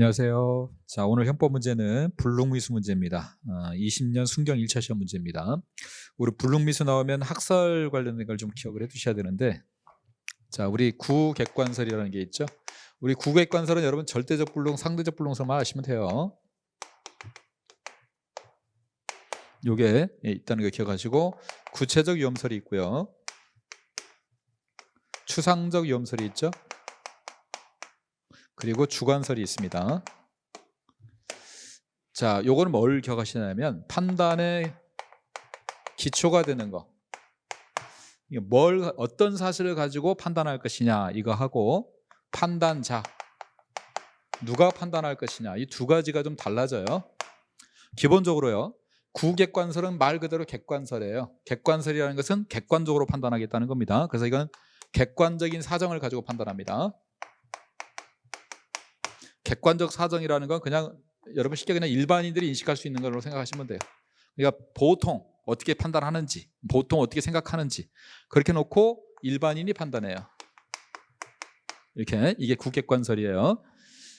안녕하세요. 자, 오늘 현법 문제는 불능미수 문제입니다. 20년 순경 1차 시험 문제입니다. 우리 불능미수 나오면 학설 관련된 걸 좀 기억을 해 두셔야 되는데, 자, 우리 구객관설이라는 게 있죠. 우리 구객관설은 여러분 절대적 불능, 상대적 불능설만 아시면 돼요. 요게 있다는 거 기억하시고, 구체적 위험설이 있고요. 추상적 위험설이 있죠. 그리고 주관설이 있습니다. 자, 요거는 뭘 기억하시냐면 판단의 기초가 되는 거. 어떤 사실을 가지고 판단할 것이냐 이거 하고, 판단자 누가 판단할 것이냐, 이 두 가지가 좀 달라져요. 기본적으로요, 구객관설은 말 그대로 객관설이에요. 객관설이라는 것은 객관적으로 판단하겠다는 겁니다. 그래서 이건 객관적인 사정을 가지고 판단합니다. 객관적 사정이라는 건 그냥 여러분 쉽게 그냥 일반인들이 인식할 수 있는 걸로 생각하시면 돼요. 그러니까 보통 어떻게 판단하는지, 보통 어떻게 생각하는지 그렇게 놓고 일반인이 판단해요. 이렇게, 이게 구객관설이에요.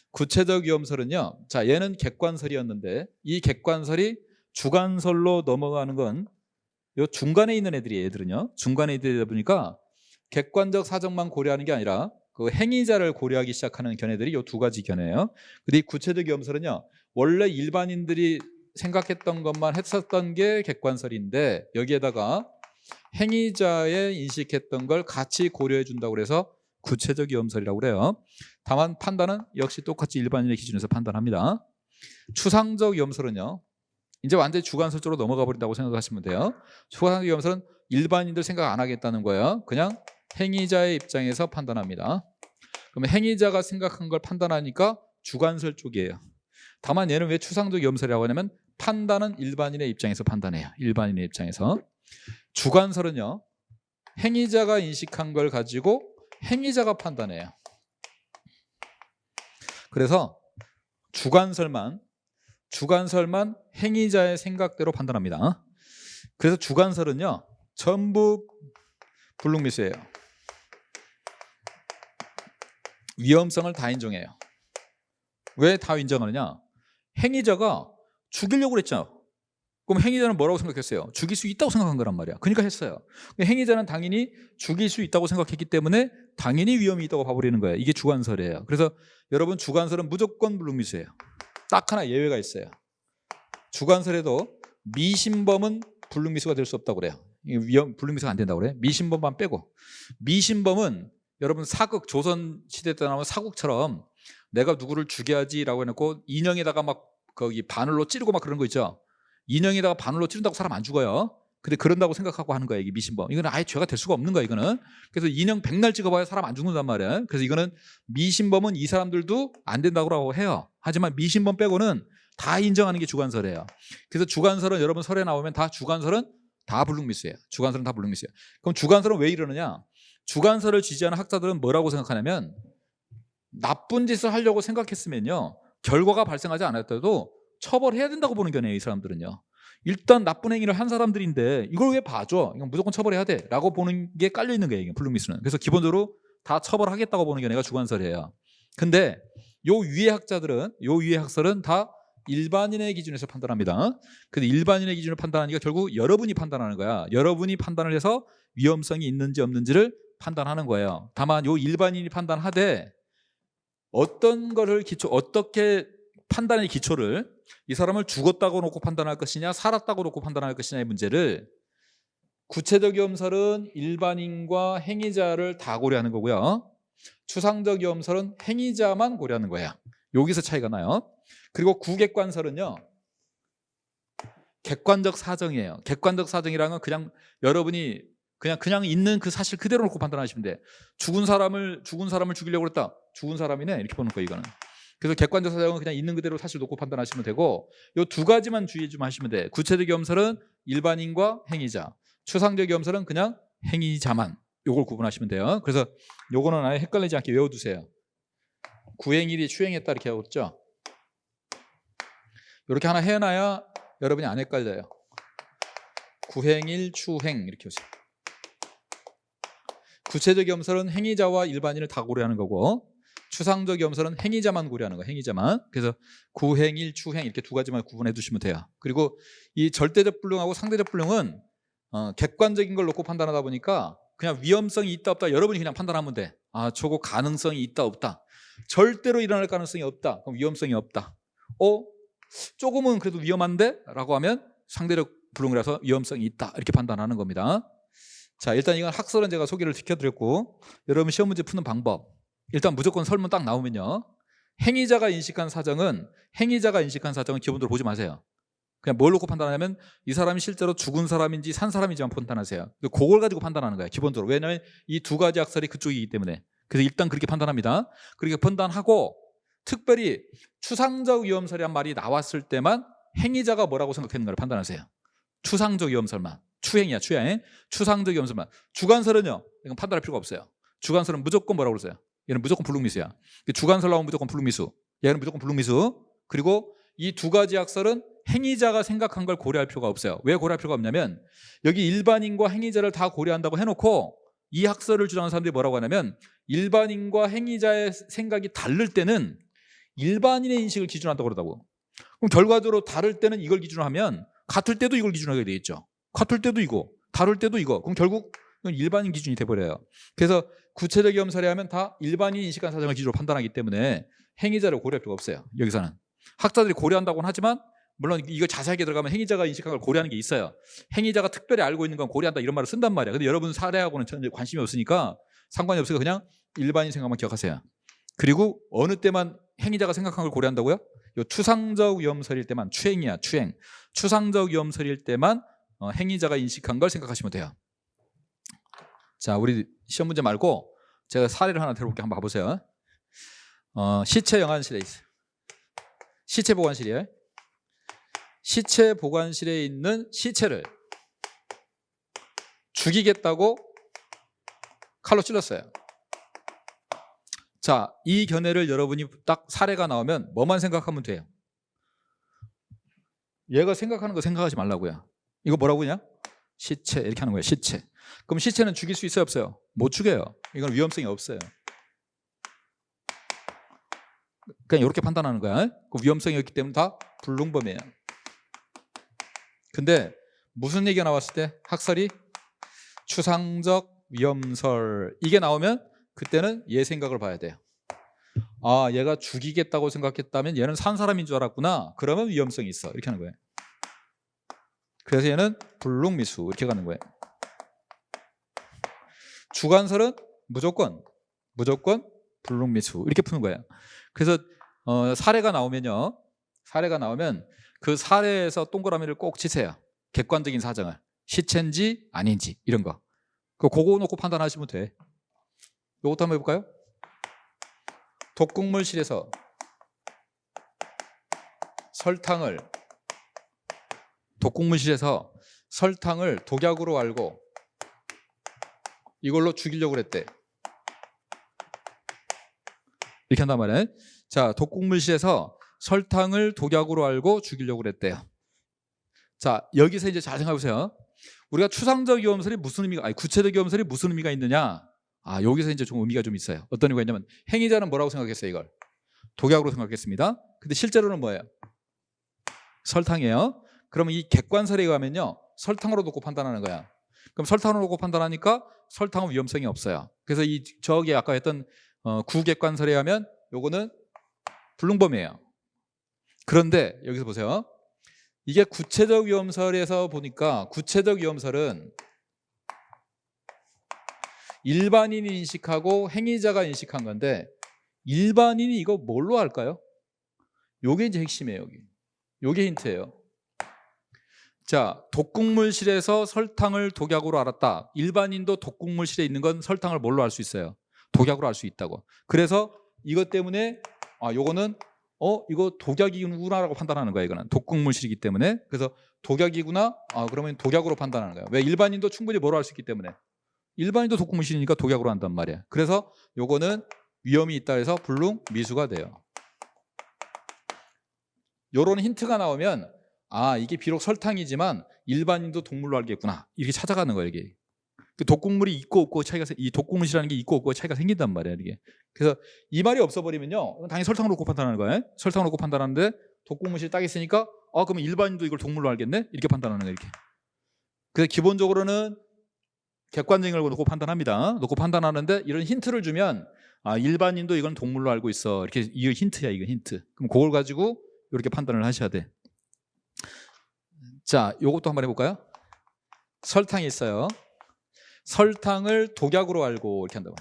구체적 위험설은요, 자, 얘는 객관설이었는데 이 객관설이 주관설로 넘어가는 건 요 중간에 있는 애들이, 얘들은요 중간에 있다 보니까 객관적 사정만 고려하는 게 아니라 그 행위자를 고려하기 시작하는 견해들이 요 두 가지 견해예요. 근데 이 구체적 위험설은요, 원래 일반인들이 생각했던 것만 했었던 게 객관설인데 여기에다가 행위자의 인식했던 걸 같이 고려해 준다고 그래서 구체적 위험설이라고 그래요. 다만 판단은 역시 똑같이 일반인의 기준에서 판단합니다. 추상적 위험설은요, 이제 완전히 주관설적으로 넘어가 버린다고 생각하시면 돼요. 추상적 위험설은 일반인들 생각 안 하겠다는 거예요. 그냥 행위자의 입장에서 판단합니다. 그러면 행위자가 생각한 걸 판단하니까 주관설 쪽이에요. 다만 얘는 왜 추상적 위험설이라고 하냐면 판단은 일반인의 입장에서 판단해요. 일반인의 입장에서. 주관설은요, 행위자가 인식한 걸 가지고 행위자가 판단해요. 그래서 주관설만 행위자의 생각대로 판단합니다. 그래서 주관설은요 전부 불능미수예요. 위험성을 다 인정해요. 왜 다 인정하느냐, 행위자가 죽이려고 그랬죠. 그럼 행위자는 뭐라고 생각했어요? 죽일 수 있다고 생각한 거란 말이야. 그러니까 했어요. 행위자는 당연히 죽일 수 있다고 생각했기 때문에 당연히 위험이 있다고 봐버리는 거예요. 이게 주관설이에요. 그래서 여러분 주관설은 무조건 불능미수예요. 딱 하나 예외가 있어요. 주관설에도 미신범은 불능미수가 될 수 없다고 그래요. 불능미수가 안 된다고 그래요. 미신범만 빼고. 미신범은 여러분 사극, 조선시대 때 나오는 사극처럼 내가 누구를 죽여야지라고 해놓고 인형에다가 막 거기 바늘로 찌르고 막 그런 거 있죠. 인형에다가 바늘로 찌른다고 사람 안 죽어요. 근데 그런다고 생각하고 하는 거예요. 이게 미신범. 이거는 아예 죄가 될 수가 없는 거야. 이거는. 그래서 인형 백날 찍어봐야 사람 안 죽는단 말이에요. 그래서 이거는 미신범은 이 사람들도 안 된다고 해요. 하지만 미신범 빼고는 다 인정하는 게 주관설이에요. 그래서 주관설은 여러분 설에 나오면 다 주관설은 다 불능미수예요. 주관설은 다 불능미수예요. 그럼 주관설은 왜 이러느냐? 주관설을 지지하는 학자들은 뭐라고 생각하냐면 나쁜 짓을 하려고 생각했으면요 결과가 발생하지 않았더라도 처벌해야 된다고 보는 견해예요. 이 사람들은요. 일단 나쁜 행위를 한 사람들인데 이걸 왜 봐줘? 이건 무조건 처벌해야 돼 라고 보는 게 깔려있는 거예요. 불능미수는. 그래서 기본적으로 다 처벌하겠다고 보는 견해가 주관설이에요. 근데 요 위의 학자들은, 요 위의 학설은 다 일반인의 기준에서 판단합니다. 근데 일반인의 기준으로 판단하니까 결국 여러분이 판단하는 거야. 여러분이 판단을 해서 위험성이 있는지 없는지를 판단하는 거예요. 다만 요 일반인이 판단하되 어떤 거를 어떻게 판단의 기초를, 이 사람을 죽었다고 놓고 판단할 것이냐 살았다고 놓고 판단할 것이냐의 문제를, 구체적 위험설은 일반인과 행위자를 다 고려하는 거고요. 추상적 위험설은 행위자만 고려하는 거예요. 여기서 차이가 나요. 그리고 구객관설은요 객관적 사정이에요. 객관적 사정이라는 건 그냥 여러분이 그냥 있는 그 사실 그대로 놓고 판단하시면 돼. 죽은 사람을 죽이려고 했다. 죽은 사람이네 이렇게 보는 거예요. 이거는. 그래서 객관적 사정은 그냥 있는 그대로 사실 놓고 판단하시면 되고, 요 두 가지만 주의 좀 하시면 돼. 구체적 위험설은 일반인과 행위자, 추상적 위험설은 그냥 행위자만, 요걸 구분하시면 돼요. 그래서 요거는 아예 헷갈리지 않게 외워두세요. 구행일이 추행했다 이렇게 하고 있죠. 이렇게 하나 해놔야 여러분이 안 헷갈려요. 구행일, 추행 이렇게 오세요. 구체적 위험설은 행위자와 일반인을 다 고려하는 거고, 추상적 위험설은 행위자만 고려하는 거예요. 행위자만. 그래서 구행일, 추행 이렇게 두 가지만 구분해 두시면 돼요. 그리고 이 절대적 불능하고 상대적 불능은 객관적인 걸 놓고 판단하다 보니까 그냥 위험성이 있다 없다 여러분이 그냥 판단하면 돼. 아, 저거 가능성이 있다 없다. 절대로 일어날 가능성이 없다. 그럼 위험성이 없다. 조금은 그래도 위험한데? 라고 하면 상대적 불능이라서 위험성이 있다. 이렇게 판단하는 겁니다. 자, 일단 이건 학설은 제가 소개를 시켜드렸고, 여러분 시험 문제 푸는 방법. 일단 무조건 설문 딱 나오면요, 행위자가 인식한 사정은 기본적으로 보지 마세요. 그냥 뭘 놓고 판단하냐면 이 사람이 실제로 죽은 사람인지 산 사람인지만 판단하세요. 그걸 가지고 판단하는 거예요, 기본적으로. 왜냐하면 이 두 가지 학설이 그쪽이기 때문에. 그래서 일단 그렇게 판단합니다. 그렇게 판단하고, 특별히 추상적 위험설이란 말이 나왔을 때만 행위자가 뭐라고 생각했는가를 판단하세요. 추상적 위험설만. 추행이야, 추행. 추상적 위험설만. 주관설은요, 이건 판단할 필요가 없어요. 주관설은 무조건 뭐라고 그러세요? 얘는 무조건 불능미수야. 주관설 나오면 무조건 불능미수. 얘는 무조건 불능미수. 그리고 이 두 가지 학설은 행위자가 생각한 걸 고려할 필요가 없어요. 왜 고려할 필요가 없냐면 여기 일반인과 행위자를 다 고려한다고 해놓고 이 학설을 주장하는 사람들이 뭐라고 하냐면 일반인과 행위자의 생각이 다를 때는 일반인의 인식을 기준으로 한다고 그러다고. 그럼 결과적으로 다를 때는 이걸 기준으로 하면 같을 때도 이걸 기준으로 하게 되겠죠. 같을 때도 이거, 다를 때도 이거. 그럼 결국 일반인 기준이 돼버려요. 그래서 구체적 위험설에 하면 다 일반인이 인식한 사정을 기준으로 판단하기 때문에 행위자를 고려할 필요가 없어요. 여기서는 학자들이 고려한다고는 하지만 물론 이거 자세하게 들어가면 행위자가 인식한 걸 고려하는 게 있어요. 행위자가 특별히 알고 있는 건 고려한다 이런 말을 쓴단 말이야. 근데 여러분 사례하고는 전혀 관심이 없으니까 상관이 없으니까 그냥 일반인 생각만 기억하세요. 그리고 어느 때만 행위자가 생각한 걸 고려한다고요? 요 추상적 위험설일 때만. 추행이야, 추행. 추상적 위험설일 때만 행위자가 인식한 걸 생각하시면 돼요. 자, 우리 시험 문제 말고 제가 사례를 하나 들어볼게요. 한번 봐보세요. 시체 영안실에 있어요. 시체 보관실이에요. 시체 보관실에 있는 시체를 죽이겠다고 칼로 찔렀어요. 자, 이 견해를 여러분이 딱 사례가 나오면 뭐만 생각하면 돼요? 얘가 생각하는 거 생각하지 말라고요. 이거 뭐라고 그냥? 시체 이렇게 하는 거예요. 시체. 그럼 시체는 죽일 수 있어요, 없어요? 못 죽여요. 이건 위험성이 없어요. 그냥 이렇게 판단하는 거야. 그 위험성이 없기 때문에 다 불능범이에요. 근데 무슨 얘기가 나왔을 때 학설이 추상적 위험설 이게 나오면 그때는 얘 생각을 봐야 돼요. 아, 얘가 죽이겠다고 생각했다면 얘는 산 사람인 줄 알았구나. 그러면 위험성이 있어. 이렇게 하는 거예요. 그래서 얘는 불능미수 이렇게 가는 거예요. 주관설은 무조건 불능미수 이렇게 푸는 거예요. 그래서 사례가 나오면요, 사례가 나오면 그 사례에서 동그라미를 꼭 치세요. 객관적인 사정을. 시체인지 아닌지 이런 거. 그거 놓고 판단하시면 돼. 이것도 한번 해볼까요? 독극물실에서 설탕을 독약으로 알고 이걸로 죽이려고 그랬대. 이렇게 한단 말이에요. 자, 독극물실에서 설탕을 독약으로 알고 죽이려고 그랬대요. 자, 여기서 이제 잘 생각해보세요. 우리가 추상적 위험설이 무슨 의미가, 아니 구체적 위험설이 무슨 의미가 있느냐? 아, 여기서 이제 좀 의미가 좀 있어요. 어떤 의미가 있냐면 행위자는 뭐라고 생각했어요? 이걸 독약으로 생각했습니다. 근데 실제로는 뭐예요? 설탕이에요. 그러면 이 객관설에 의하면요, 설탕으로 놓고 판단하는 거야. 그럼 설탕으로 놓고 판단하니까 설탕은 위험성이 없어요. 그래서 저기 아까 했던 구객관설에 의하면 요거는 불능범이에요. 그런데 여기서 보세요. 이게 구체적 위험설에서 보니까 구체적 위험설은 일반인이 인식하고 행위자가 인식한 건데 일반인이 이거 뭘로 할까요? 요게 이제 핵심이에요. 요게 힌트예요. 자, 독극물실에서 설탕을 독약으로 알았다. 일반인도 독극물실에 있는 건 설탕을 뭘로 알 수 있어요? 독약으로 알 수 있다고. 그래서 이것 때문에 요거는 이거 독약이구나라고 판단하는 거야. 이거는 독극물실이기 때문에. 그래서 독약이구나. 그러면 독약으로 판단하는 거야. 왜? 일반인도 충분히 뭐로 할 수 있기 때문에. 일반인도 독극물실이니까 독약으로 한단 말이야. 그래서 요거는 위험이 있다 해서 불능미수가 돼요. 요런 힌트가 나오면 이게 비록 설탕이지만 일반인도 동물로 알겠구나. 이렇게 찾아가는 거예요. 이게. 그 독극물이 있고 없고 차이가 이 독극물이라는 게 있고 없고 차이가 생긴단 말이야 이게. 그래서 이 말이 없어버리면요, 당연히 설탕을 놓고 판단하는 거예요. 설탕을 놓고 판단하는데 독극물이 딱 있으니까 그러면 일반인도 이걸 독물로 알겠네 이렇게 판단하는 거예요 이렇게. 그래서 기본적으로는 객관적인 걸 놓고 판단합니다. 놓고 판단하는데 이런 힌트를 주면 일반인도 이건 동물로 알고 있어 이렇게. 이거 힌트야, 이거 힌트. 그럼 그걸 가지고 이렇게 판단을 하셔야 돼. 자, 요것도 한번 해볼까요? 설탕이 있어요. 설탕을 독약으로 알고 이렇게 한다고.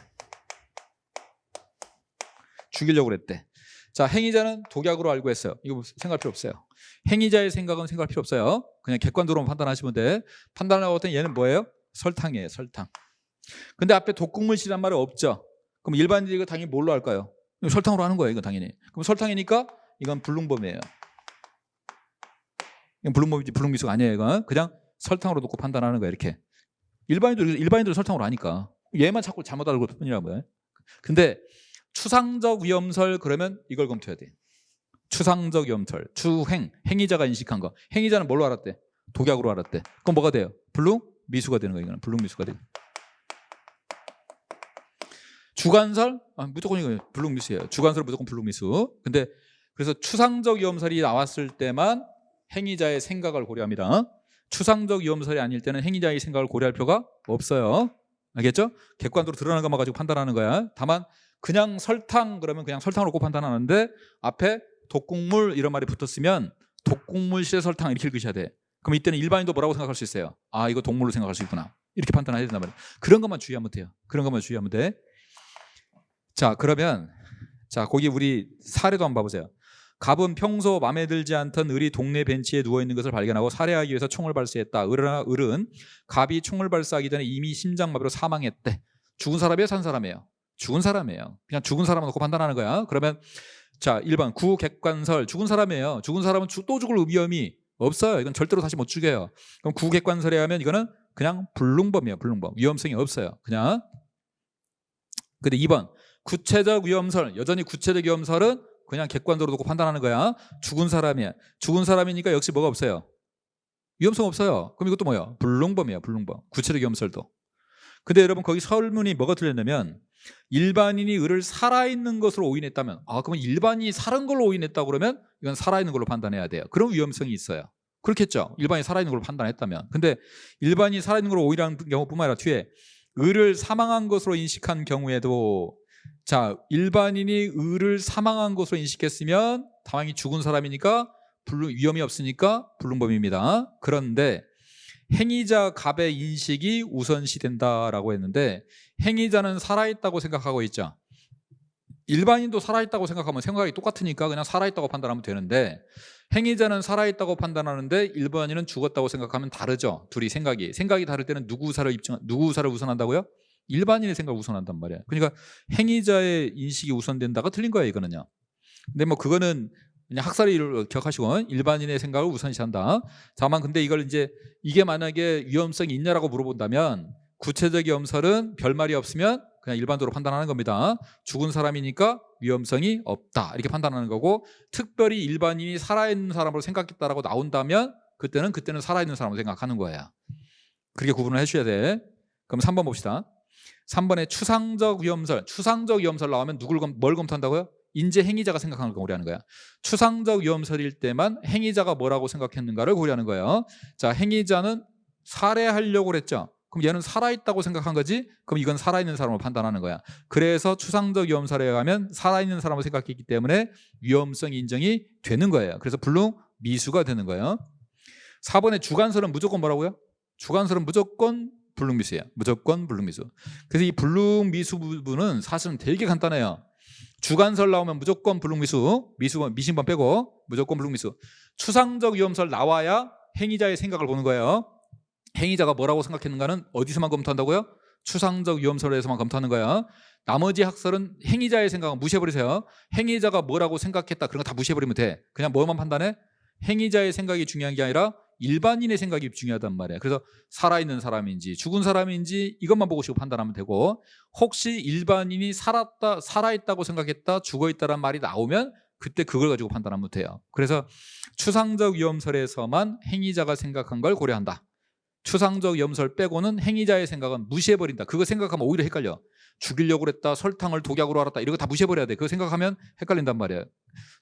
죽이려고 그랬대. 자, 행위자는 독약으로 알고 했어요. 이거 생각할 필요 없어요. 행위자의 생각은 생각할 필요 없어요. 그냥 객관적으로만 판단하시면 돼. 판단하고 봤더니 얘는 뭐예요? 설탕이에요, 설탕. 근데 앞에 독극물이란 말이 없죠. 그럼 일반인들이 이거 당연히 뭘로 할까요? 설탕으로 하는 거예요, 이건 당연히. 그럼 설탕이니까 이건 불능범이에요. 이건 불능범이지 불능미수가 아니에요. 이건 그냥 설탕으로 놓고 판단하는 거예요, 이렇게. 일반인들은 설탕으로 하니까 얘만 자꾸 잘못 알고 뿐이란 거예요. 근데 추상적 위험설 그러면 이걸 검토해야 돼. 추상적 위험설, 행위자가 인식한 거. 행위자는 뭘로 알았대? 독약으로 알았대. 그럼 뭐가 돼요? 불능미수가 되는 거예요. 이거는 불능미수가 되고. 주관설? 무조건 이거 불능미수예요. 주관설은 무조건 불능미수. 근데 그래서 추상적 위험설이 나왔을 때만 행위자의 생각을 고려합니다. 추상적 위험설이 아닐 때는 행위자의 생각을 고려할 필요가 없어요. 알겠죠? 객관적으로 드러나는 것만 가지고 판단하는 거야. 다만 그냥 설탕 그러면 그냥 설탕으로 놓고 판단하는데 앞에 독극물 이런 말이 붙었으면 독극물 시에 설탕 이렇게 읽으셔야 돼. 그럼 이때는 일반인도 뭐라고 생각할 수 있어요? 이거 독물로 생각할 수 있구나. 이렇게 판단해야 된단 말이에요. 그런 것만 주의하면 돼요. 그런 것만 주의하면 돼. 자, 그러면 거기 우리 사례도 한번 봐보세요. 갑은 평소 마음에 들지 않던 을이 동네 벤치에 누워있는 것을 발견하고 살해하기 위해서 총을 발사했다. 을은 갑이 총을 발사하기 전에 이미 심장마비로 사망했대. 죽은 사람이에요? 산 사람이에요? 죽은 사람이에요. 그냥 죽은 사람을 놓고 판단하는 거야. 그러면 자, 1번 구객관설. 죽은 사람이에요. 죽은 사람은 또 죽을 위험이 없어요. 이건 절대로 다시 못 죽여요. 그럼 구객관설에 하면 이거는 그냥 불능범이에요. 불능범. 위험성이 없어요. 그냥. 근데 2번 구체적 위험설. 여전히 구체적 위험설은 그냥 객관적으로 놓고 판단하는 거야. 죽은 사람이야. 죽은 사람이니까 역시 뭐가 없어요? 위험성 없어요. 그럼 이것도 뭐야? 불능범이에요. 불능범. 구체적 위험설도. 근데 여러분 거기 설문이 뭐가 틀렸냐면 일반인이 을을 살아있는 것으로 오인했다면 그러면 일반인이 살은 걸로 오인했다고 그러면 이건 살아있는 걸로 판단해야 돼요. 그런 위험성이 있어요. 그렇겠죠. 일반인이 살아있는 걸로 판단했다면. 근데 일반인이 살아있는 걸로 오인한 경우뿐만 아니라 뒤에 을을 사망한 것으로 인식한 경우에도 자, 일반인이 을을 사망한 것으로 인식했으면 다행히 죽은 사람이니까 위험이 없으니까 불능범입니다. 그런데 행위자 갑의 인식이 우선시된다라고 했는데 행위자는 살아있다고 생각하고 있죠. 일반인도 살아있다고 생각하면 생각이 똑같으니까 그냥 살아있다고 판단하면 되는데 행위자는 살아있다고 판단하는데 일반인은 죽었다고 생각하면 다르죠. 둘이 생각이 다를 때는 누구 의사를 우선한다고요? 일반인의 생각을 우선한단 말이에요. 그러니까 행위자의 인식이 우선된다가 틀린 거예요, 이거는요. 근데 뭐 그거는 그냥 학살을 기억하시고 일반인의 생각을 우선시한다. 다만 근데 이걸 이게 만약에 위험성이 있냐라고 물어본다면 구체적 위험설은 별말이 없으면 그냥 일반적으로 판단하는 겁니다. 죽은 사람이니까 위험성이 없다 이렇게 판단하는 거고, 특별히 일반인이 살아있는 사람으로 생각했다라고 나온다면 그때는 살아있는 사람으로 생각하는 거예요. 그렇게 구분을 해주셔야 돼. 그럼 3번 봅시다. 3번에 추상적 위험설. 추상적 위험설 나오면 뭘 검토한다고요? 인제 행위자가 생각하는 걸 고려하는 거야. 추상적 위험설일 때만 행위자가 뭐라고 생각했는가를 고려하는 거예요. 자, 행위자는 살해하려고 그랬죠. 그럼 얘는 살아있다고 생각한 거지? 그럼 이건 살아있는 사람으로 판단하는 거야. 그래서 추상적 위험설에 가면 살아있는 사람으로 생각했기 때문에 위험성 인정이 되는 거예요. 그래서 불능미수가 되는 거예요. 4번에 주관설은 무조건 뭐라고요? 주관설은 무조건 불능미수예요. 무조건 불능미수. 그래서 이 불능미수 부분은 사실은 되게 간단해요. 주관설 나오면 무조건 불능미수, 미신번 빼고 무조건 불능미수. 추상적 위험설 나와야 행위자의 생각을 보는 거예요. 행위자가 뭐라고 생각했는가는 어디서만 검토한다고요? 추상적 위험설에서만 검토하는 거야. 나머지 학설은 행위자의 생각은 무시해버리세요. 행위자가 뭐라고 생각했다 그런 거 다 무시해버리면 돼. 그냥 뭐만 판단해? 행위자의 생각이 중요한 게 아니라 일반인의 생각이 중요하단 말이에요. 그래서 살아있는 사람인지 죽은 사람인지 이것만 보고 판단하면 되고, 혹시 일반인이 살아있다고 생각했다 죽어있다란 말이 나오면 그때 그걸 가지고 판단하면 돼요. 그래서 추상적 위험설에서만 행위자가 생각한 걸 고려한다. 추상적 염설 빼고는 행위자의 생각은 무시해버린다. 그거 생각하면 오히려 헷갈려. 죽이려고 그랬다, 설탕을 독약으로 알았다, 이런 거 다 무시해버려야 돼. 그거 생각하면 헷갈린단 말이에요.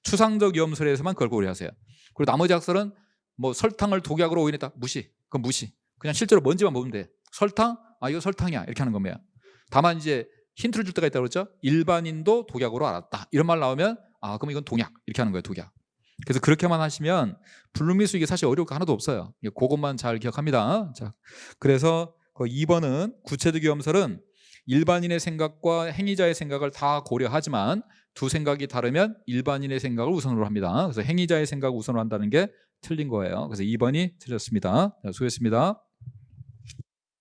추상적 염설에서만 그걸 고려하세요. 그리고 나머지 학설은 뭐 설탕을 독약으로 오인했다, 무시. 그건 무시. 그냥 실제로 뭔지만 보면 돼. 설탕? 아, 이거 설탕이야. 이렇게 하는 겁니다. 다만 이제 힌트를 줄 때가 있다고 그랬죠. 일반인도 독약으로 알았다, 이런 말 나오면 아, 그럼 이건 동약, 이렇게 하는 거예요. 독약. 그래서 그렇게만 하시면 불미수 이게 사실 어려울 거 하나도 없어요. 그것만 잘 기억합니다. 자, 그래서 2번은 구체적 염설은 일반인의 생각과 행위자의 생각을 다 고려하지만 두 생각이 다르면 일반인의 생각을 우선으로 합니다. 그래서 행위자의 생각을 우선으로 한다는 게 틀린 거예요. 그래서 2번이 틀렸습니다. 자, 수고했습니다.